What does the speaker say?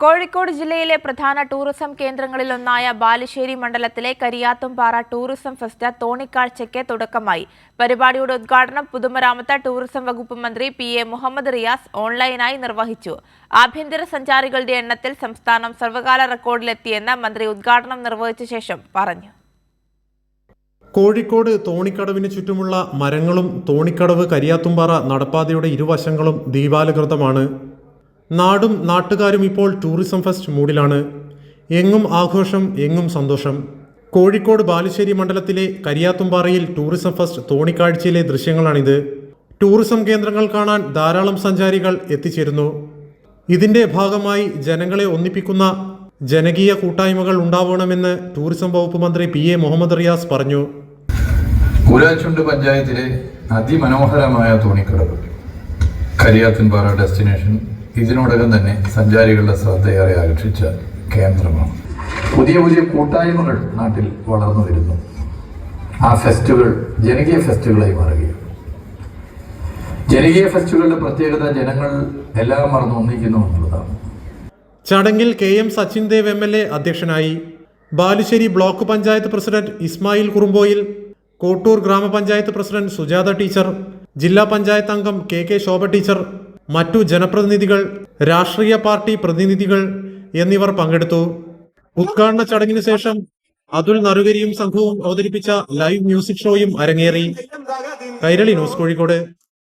കോഴിക്കോട് ജില്ലയിലെ പ്രധാന ടൂറിസം കേന്ദ്രങ്ങളിലൊന്നായ ബാലുശ്ശേരി മണ്ഡലത്തിലെ കരിയാത്തുംപാറ ടൂറിസം ഫെസ്റ്റ് തോണിക്കാഴ്ചയ്ക്ക് തുടക്കമായി. പരിപാടിയുടെ ഉദ്ഘാടനം പൊതുമരാമത്ത് ടൂറിസം വകുപ്പ് മന്ത്രി PA മുഹമ്മദ് റിയാസ് ഓൺലൈനായി നിർവഹിച്ചു. ആഭ്യന്തര സഞ്ചാരികളുടെ എണ്ണത്തിൽ സംസ്ഥാനം സർവകാല റെക്കോർഡിലെത്തിയെന്ന് മന്ത്രി ഉദ്ഘാടനം നിർവഹിച്ച ശേഷം പറഞ്ഞു. കോഴിക്കോട് തോണിക്കടവിന് ചുറ്റുമുള്ള മരങ്ങളും തോണിക്കടവ് കരിയാത്തുംപാറ നടപ്പാതയുടെ ഇരുവശങ്ങളും ദീപാലകൃതമാണ്. നാടും നാട്ടുകാരും ഇപ്പോൾ ടൂറിസം ഫെസ്റ്റ് മൂഡിലാണ്. എങ്ങും ആഘോഷം, എങ്ങും സന്തോഷം. കോഴിക്കോട് ബാലുശ്ശേരി മണ്ഡലത്തിലെ കരിയാത്തുംപാറയിൽ ടൂറിസം ഫെസ്റ്റ് തോണിക്കാഴ്ചയിലെ ദൃശ്യങ്ങളാണിത്. ടൂറിസം കേന്ദ്രങ്ങൾ കാണാൻ ധാരാളം സഞ്ചാരികൾ എത്തിച്ചേരുന്നു. ഇതിന്റെ ഭാഗമായി ജനങ്ങളെ ഒന്നിപ്പിക്കുന്ന ജനകീയ കൂട്ടായ്മകൾ ഉണ്ടാവണമെന്ന് ടൂറിസം വകുപ്പ് മന്ത്രി PA മുഹമ്മദ് റിയാസ് പറഞ്ഞു. കൂരാച്ചുണ്ട് പഞ്ചായത്തിലെ അതിമനോഹരമായ തോണിക്കടവ് കരിയാത്തുംപാറ ഡെസ്റ്റിനേഷൻ ഇതിനോടകം തന്നെ സഞ്ചാരികളുടെ ശ്രദ്ധയേറെ ആകർഷിച്ച കേന്ദ്രമാണ്. പുതിയ പുതിയ കൂട്ടായ്മകൾ നാട്ടിൽ വളർന്നു വരുന്നു. ആ ഫെസ്റ്റുകൾ ജനകീയ ഫെസ്റ്റുകളായി മാറുകയാണ്. ജനകീയ ഫെസ്റ്റുകളുടെ പ്രത്യേകത ജനങ്ങൾ എല്ലാം മറന്നു ഒന്നിക്കുന്നു എന്നുള്ളതാണ്. ചടങ്ങിൽ KM സച്ചിൻ ദേവ് MLA അധ്യക്ഷനായി. ബാലുശ്ശേരി ബ്ലോക്ക് പഞ്ചായത്ത് പ്രസിഡന്റ് ഇസ്മായിൽ കുറുമ്പോയിൽ, കോട്ടൂർ ഗ്രാമപഞ്ചായത്ത് പ്രസിഡന്റ് സുജാത ടീച്ചർ, ജില്ലാ പഞ്ചായത്ത് അംഗം KK ശോഭ ടീച്ചർ, മറ്റു ജനപ്രതിനിധികൾ, രാഷ്ട്രീയ പാർട്ടി പ്രതിനിധികൾ എന്നിവർ പങ്കെടുത്തു. ഉദ്ഘാടന ചടങ്ങിന് ശേഷം അതുൽ നറുകരിയും സംഘവും അവതരിപ്പിച്ച ലൈവ് മ്യൂസിക് ഷോയും അരങ്ങേറി. കൈരളി ന്യൂസ്, കോഴിക്കോട്.